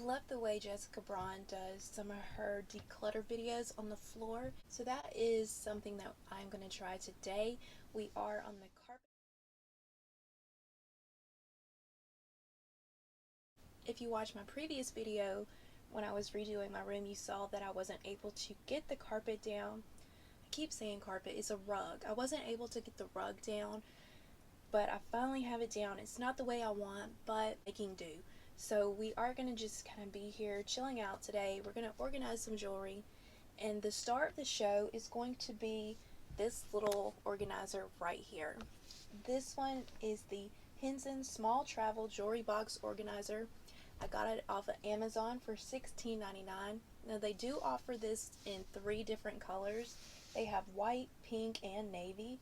love the way Jessica Braun does some of her declutter videos on the floor, so that is something that I'm going to try today. We are on the carpet. If you watched my previous video when I was redoing my room, you saw that I wasn't able to get the carpet down. I keep saying carpet, it's a rug. I wasn't able to get the rug down, but I finally have it down. It's not the way I want, but making do. So we are going to just kind of be here chilling out today. We're going to organize some jewelry, and the star of the show is going to be this little organizer right here. This one is the Henson Small Travel Jewelry Box Organizer. I got it off of Amazon for $16.99. Now they do offer this in 3 different colors. They have white, pink, and navy.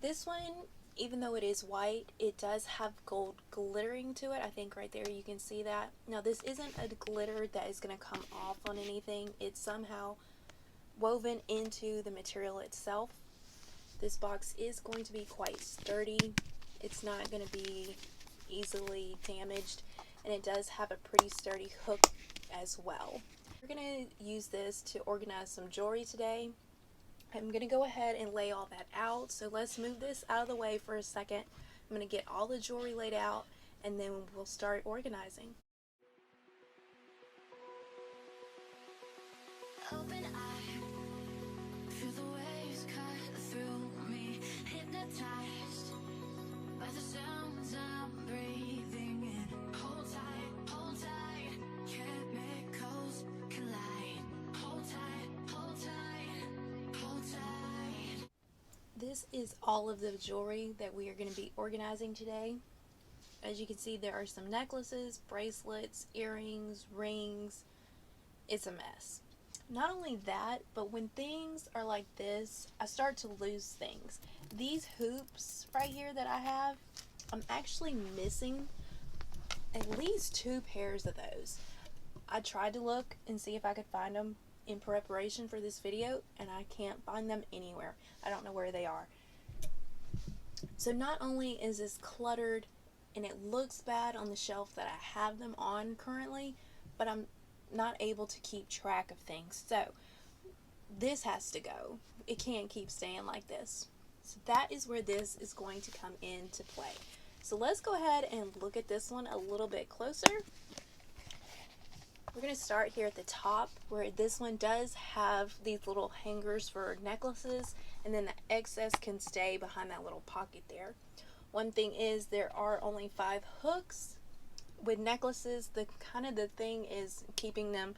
This one, even though it is white, it does have gold glittering to it. I think right there you can see that. Now this isn't a glitter that is going to come off on anything. It's somehow woven into the material itself. This box is going to be quite sturdy. It's not going to be easily damaged, and it does have a pretty sturdy hook as well. We're going to use this to organize some jewelry today. I'm going to go ahead and lay all that out, so let's move this out of the way for a second. I'm going to get all the jewelry laid out, and then we'll start organizing. Open eye, feel the waves cut through me, hypnotized by the sounds I'm breathing in. Hold tight, chemicals collide. Hold tight, hold tight, hold tight. This is all of the jewelry that we are going to be organizing today. As you can see, there are some necklaces, bracelets, earrings, rings. It's a mess. Not only that, but when things are like this, I start to lose things. These hoops right here that I have, I'm actually missing at least 2 pairs of those. I tried to look and see if I could find them in preparation for this video, and I can't find them anywhere. I don't know where they are. So not only is this cluttered and it looks bad on the shelf that I have them on currently, but I'm not able to keep track of things. So this has to go. It can't keep staying like this. So that is where this is going to come into play. So let's go ahead and look at this one a little bit closer. We're going to start here at the top, where this one does have these little hangers for necklaces, and then the excess can stay behind that little pocket there. One thing is there are only 5 hooks. With necklaces, the thing is keeping them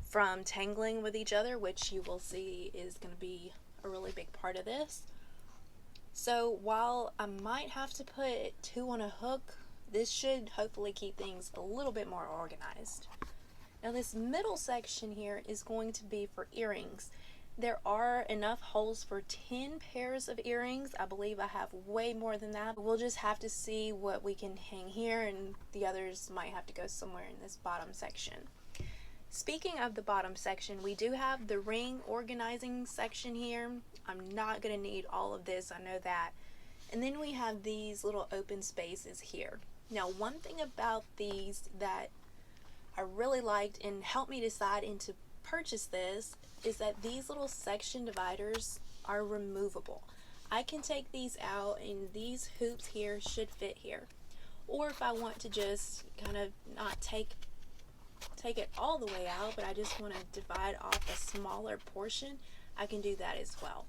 from tangling with each other, which you will see is going to be a really big part of this. So while I might have to put 2 on a hook, this should hopefully keep things a little bit more organized. Now this middle section here is going to be for earrings. There are enough holes for 10 pairs of earrings. I believe I have way more than that. We'll just have to see what we can hang here, and the others might have to go somewhere in this bottom section. Speaking of the bottom section, we do have the ring organizing section here. I'm not going to need all of this, I know that. And then we have these little open spaces here. Now one thing about these that I really liked and helped me decide into purchase this is that these little section dividers are removable. I can take these out, and these hoops here should fit here. Or if I want to just kind of not take it all the way out, but I just want to divide off a smaller portion, I can do that as well.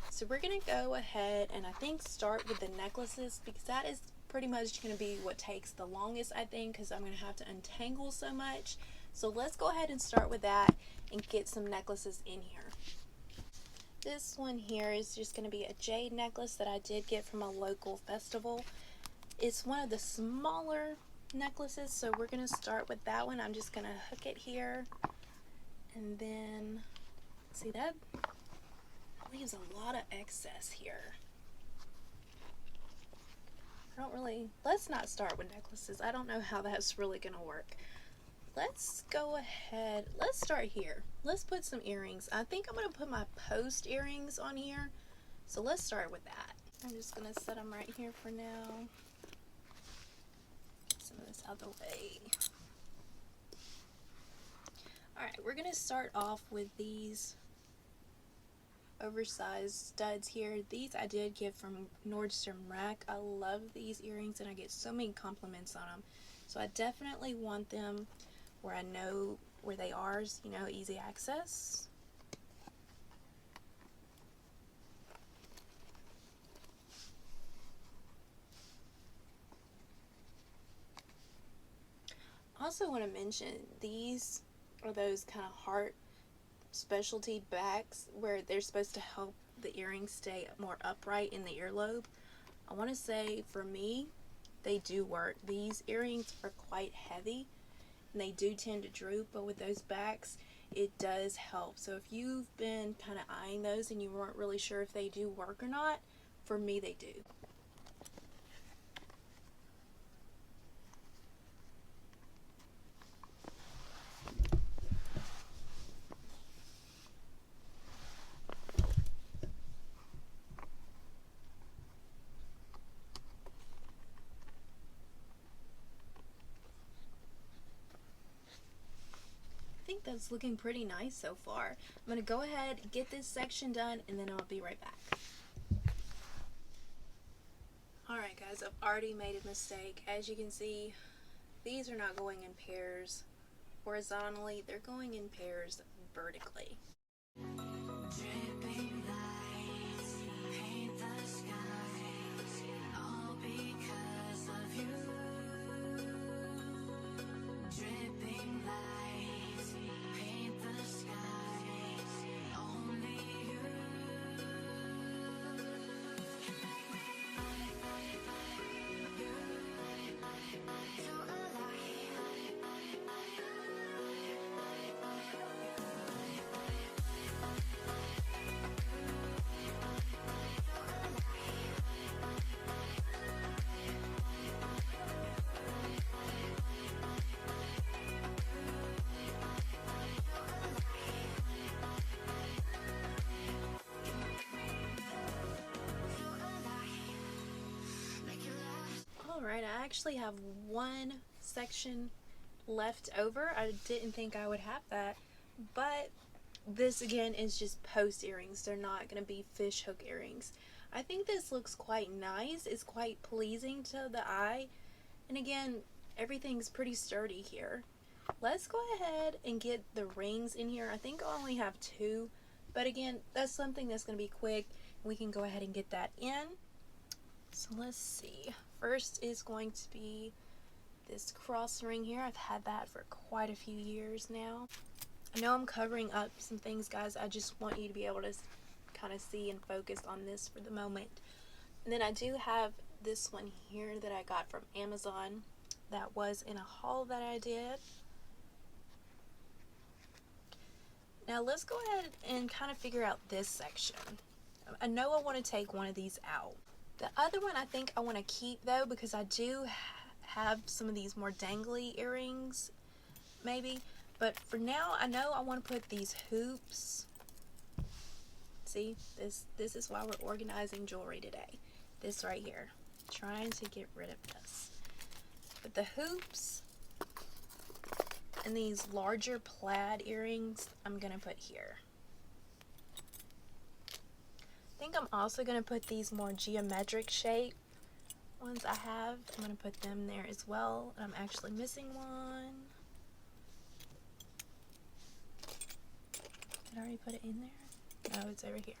So we're going to go ahead and I think start with the necklaces, because that is pretty much going to be what takes the longest, I think, because I'm going to have to untangle so much. So let's go ahead and start with that and get some necklaces in here. This one here is just going to be a jade necklace that I did get from a local festival. It's one of the smaller necklaces, so we're going to start with that one. I'm just going to hook it here, and then see, that leaves a lot of excess here. Let's not start with necklaces. I don't know how that's really going to work. Let's go ahead, let's start here. Let's put some earrings. I think I'm going to put my post earrings on here. So let's start with that. I'm just going to set them right here for now. Some of this out of the way. we're gonna start off with these oversized studs here. These I did get from Nordstrom Rack. I love these earrings and I get so many compliments on them. So I definitely want them where I know where they are, you know, easy access. Also want to mention these are those kind of heart specialty backs where they're supposed to help the earrings stay more upright in the earlobe. I want to say for me, they do work. These earrings are quite heavy and they do tend to droop, but with those backs, it does help. So if you've been kind of eyeing those and you weren't really sure if they do work or not, for me they do. I think that's looking pretty nice so far. I'm going to go ahead, get this section done, and then I'll be right back. Alright guys, I've already made a mistake. As you can see, these are not going in pairs horizontally, they're going in pairs vertically. Dripping lights paint the skies, all because of you. Dripping lights paint the skies, only you. Feel Alright, I actually have one section left over. I didn't think I would have that, but this again is just post earrings. They're not going to be fish hook earrings. I think this looks quite nice. It's quite pleasing to the eye. And again, everything's pretty sturdy here. Let's go ahead and get the rings in here. I think I only have 2, but again, that's something that's going to be quick. We can go ahead and get that in. So let's see. First is going to be this cross ring here. I've had that for quite a few years now. I know I'm covering up some things, guys. I just want you to be able to kind of see and focus on this for the moment. And then I do have this one here that I got from Amazon. That was in a haul that I did. Now let's go ahead and kind of figure out this section. I know I want to take one of these out. The other one I think I want to keep though, because I do have some of these more dangly earrings maybe, but for now I know I want to put these hoops. See, this is why we're organizing jewelry today. This right here, trying to get rid of this. But the hoops and these larger plaid earrings I'm gonna put here. I think I'm also going to put these more geometric shape ones I have. I'm going to put them there as well. I'm actually missing one. Did I already put it in there? No, it's over here.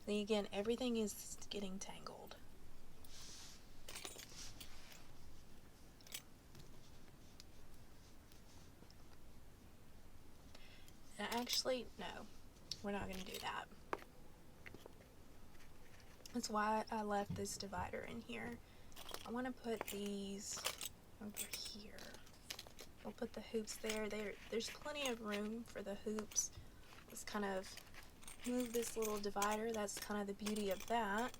And again, everything is getting tangled. And actually, no. We're not going to do that. That's why I left this divider in here. I want to put these over here. We'll put the hoops there. There's plenty of room for the hoops. Let's kind of move this little divider. That's kind of the beauty of that.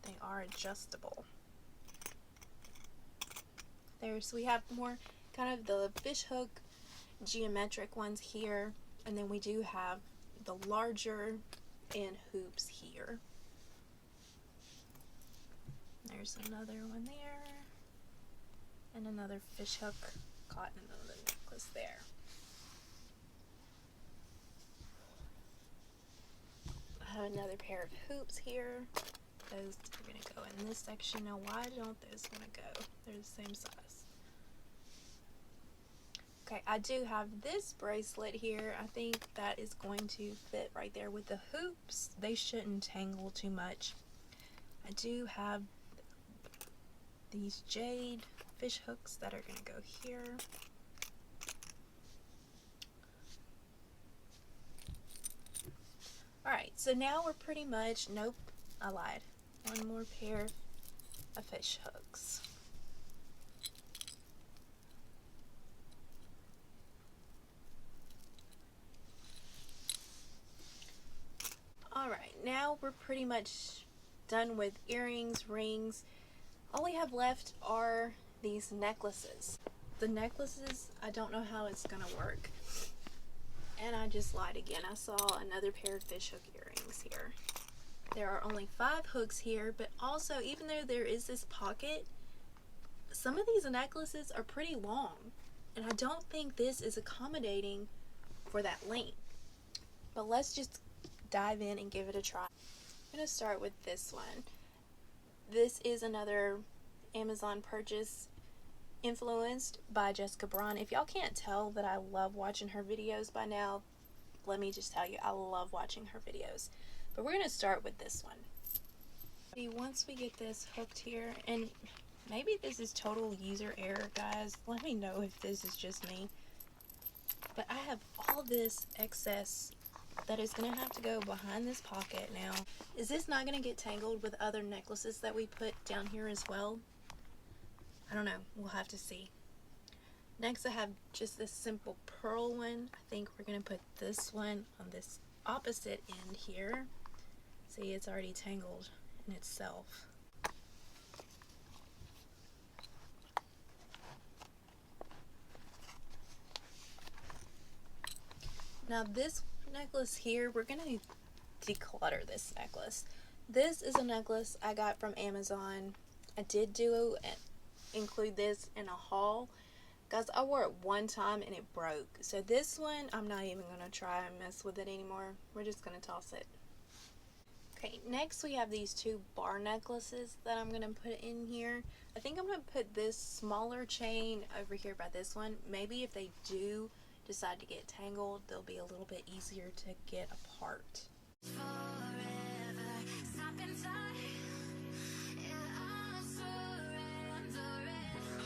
They are adjustable. There, so we have more kind of the fish hook geometric ones here. And then we do have the larger and hoops here. There's another one there. And another fish hook caught in the necklace there. I have another pair of hoops here. Those are going to go in this section. Now, why don't those want to go? They're the same size. Okay, I do have this bracelet here. I think that is going to fit right there with the hoops. They shouldn't tangle too much. I do have these jade fish hooks that are going to go here. Alright, so now we're pretty much, nope, I lied. One more pair of fish hooks. Alright, now we're pretty much done with earrings, rings. All we have left are these necklaces. The necklaces, I don't know how it's gonna work. And I just lied again. I saw another pair of fish hook earrings here. There are only 5 hooks here, but also even though there is this pocket, some of these necklaces are pretty long. And I don't think this is accommodating for that length. But let's just dive in and give it a try. I'm going to start with this one. This is another Amazon purchase influenced by Jessica Braun. If y'all can't tell that I love watching her videos by now, let me just tell you, I love watching her videos. But we're going to start with this one. Once we get this hooked here, and maybe this is total user error, guys. Let me know if this is just me. But I have all this excess that is going to have to go behind this pocket now. Is this not going to get tangled with other necklaces that we put down here as well? I don't know. We'll have to see. Next, I have just this simple pearl one. I think we're going to put this one on this opposite end here. See, it's already tangled in itself. Now this necklace here, we're going to declutter this necklace. This is a necklace I got from Amazon. I did include this in a haul. Guys, I wore it one time and it broke. So this one, I'm not even going to try and mess with it anymore. We're just going to toss it. Okay, next we have these 2 bar necklaces that I'm going to put in here. I think I'm going to put this smaller chain over here by this one. Maybe if they do decide to get tangled, they'll be a little bit easier to get apart. Forever, stop in time. Yeah, I'm surrendering.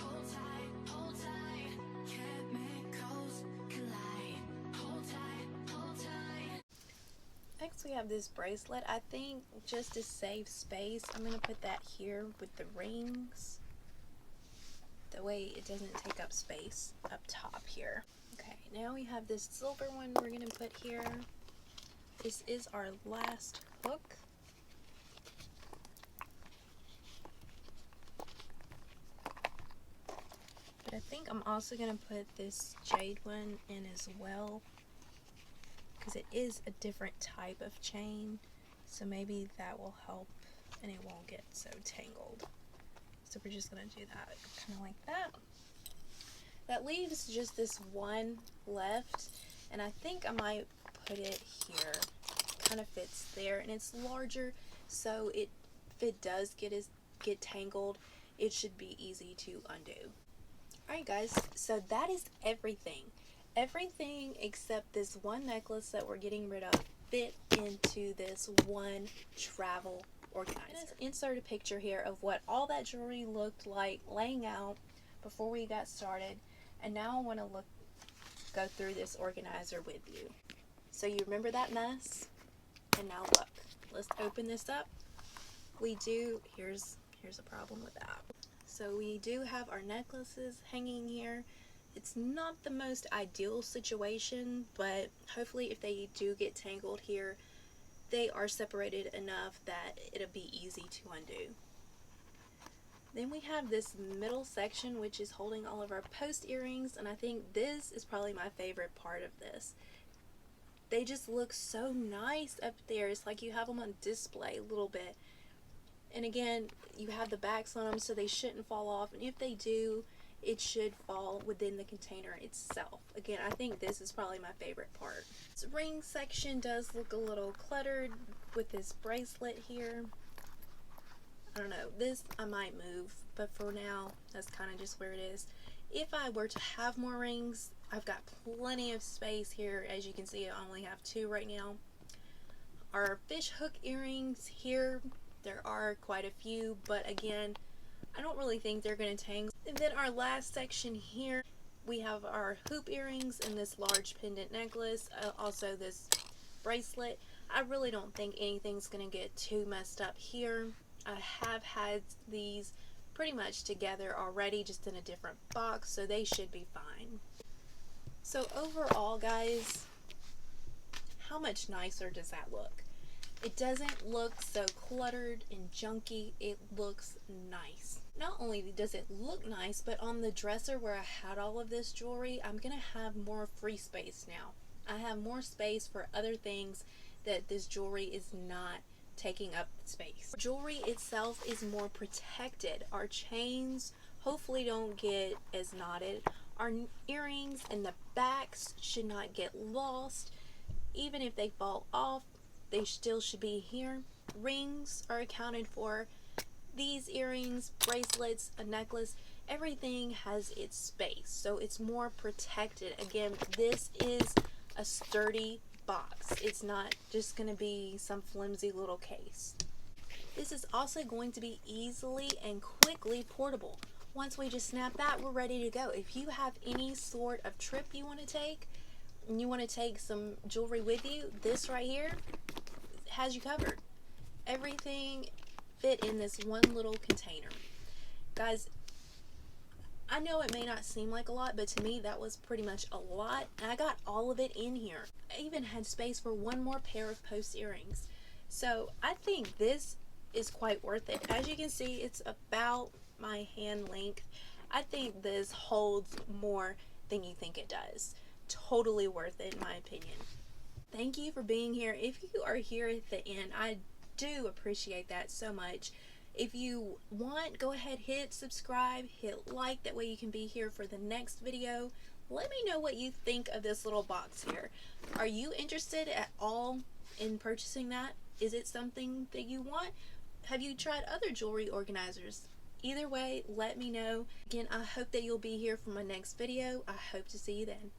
Hold tight. Chemicals collide. Hold tight. Next we have this bracelet. I think just to save space, I'm going to put that here with the rings. That way it doesn't take up space up top here. Okay, now we have this silver one we're going to put here. This is our last hook. But I think I'm also going to put this jade one in as well, because it is a different type of chain, so maybe that will help and it won't get so tangled. So we're just going to do that kind of like that. That leaves just this one left, and I think I might put it here. Kind of fits there, and it's larger, so if it does get tangled, it should be easy to undo. Alright guys, so that is everything. Everything except this one necklace that we're getting rid of fit into this one travel organizer. I'm going to insert a picture here of what all that jewelry looked like laying out before we got started. And now I want to go through this organizer with you. So you remember that mess? And now look. Let's open this up. Here's a problem with that. So we do have our necklaces hanging here. It's not the most ideal situation, but hopefully if they do get tangled here, they are separated enough that it'll be easy to undo. Then we have this middle section, which is holding all of our post earrings, and I think this is probably my favorite part of this. They just look so nice up there. It's like you have them on display a little bit. And again, you have the backs on them, so they shouldn't fall off, and if they do, it should fall all within the container itself. Again, I think this is probably my favorite part. This ring section does look a little cluttered with this bracelet here. I don't know, this I might move, but for now that's kind of just where it is. If I were to have more rings, I've got plenty of space here. As you can see, I only have 2 right now. Our fish hook earrings here, there are quite a few, but again, I don't really think they're going to tangle. And then our last section here, we have our hoop earrings and this large pendant necklace, also this bracelet. I really don't think anything's going to get too messed up here. I have had these pretty much together already, just in a different box, so they should be fine. So overall, guys, how much nicer does that look? It doesn't look so cluttered and junky. It looks nice. Not only does it look nice, but on the dresser where I had all of this jewelry, I'm gonna have more free space now. I have more space for other things that this jewelry is not taking up space. Jewelry itself is more protected. Our chains hopefully don't get as knotted. Our earrings and the backs should not get lost. Even if they fall off, they still should be here. Rings are accounted for. These earrings, bracelets, a necklace, everything has its space, so it's more protected. Again, this is a sturdy box. It's not just going to be some flimsy little case. This is also going to be easily and quickly portable. Once we just snap that, we're ready to go. If you have any sort of trip you want to take, and you want to take some jewelry with you, this right here has you covered. Everything fit in this one little container. Guys, I know it may not seem like a lot, but to me that was pretty much a lot, and I got all of it in here. I even had space for one more pair of post earrings. So I think this is quite worth it. As you can see, it's about my hand length. I think this holds more than you think it does. Totally worth it in my opinion. Thank you for being here. If you are here at the end, I do appreciate that so much. If you want, go ahead, hit subscribe, hit like, that way you can be here for the next video. Let me know what you think of this little box here. Are you interested at all in purchasing that? Is it something that you want? Have you tried other jewelry organizers? Either way, let me know. Again, I hope that you'll be here for my next video. I hope to see you then.